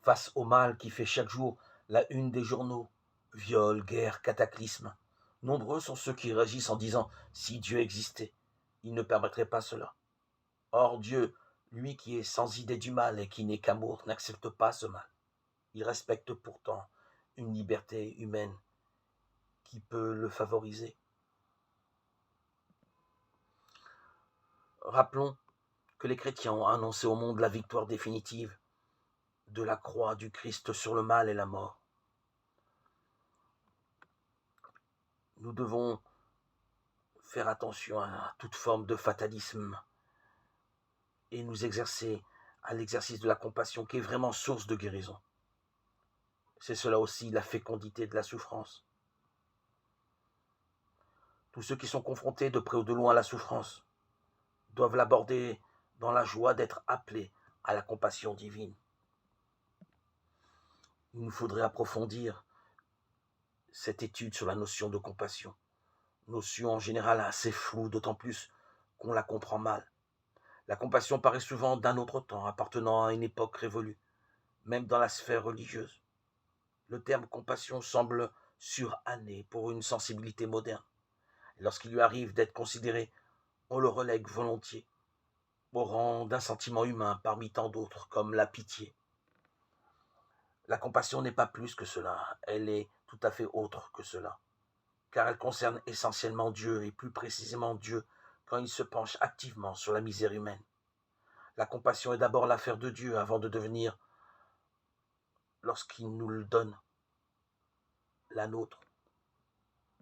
face au mal qui fait chaque jour la une des journaux. Viols, guerres, cataclysmes. Nombreux sont ceux qui réagissent en disant si Dieu existait, il ne permettrait pas cela. Or Dieu, lui qui est sans idée du mal et qui n'est qu'amour, n'accepte pas ce mal. Il respecte pourtant une liberté humaine qui peut le favoriser. Rappelons que les chrétiens ont annoncé au monde la victoire définitive de la croix du Christ sur le mal et la mort. Nous devons faire attention à toute forme de fatalisme et nous exercer à l'exercice de la compassion qui est vraiment source de guérison. C'est cela aussi la fécondité de la souffrance. Tous ceux qui sont confrontés de près ou de loin à la souffrance doivent l'aborder dans la joie d'être appelés à la compassion divine. Il nous faudrait approfondir cette étude sur la notion de compassion, notion en général assez floue, d'autant plus qu'on la comprend mal. La compassion paraît souvent d'un autre temps, appartenant à une époque révolue, même dans la sphère religieuse. Le terme compassion semble suranné pour une sensibilité moderne. Et lorsqu'il lui arrive d'être considéré, on le relègue volontiers au rang d'un sentiment humain parmi tant d'autres, comme la pitié. La compassion n'est pas plus que cela, elle est tout à fait autre que cela, car elle concerne essentiellement Dieu, et plus précisément Dieu, quand il se penche activement sur la misère humaine. La compassion est d'abord l'affaire de Dieu avant de devenir, lorsqu'il nous le donne, la nôtre.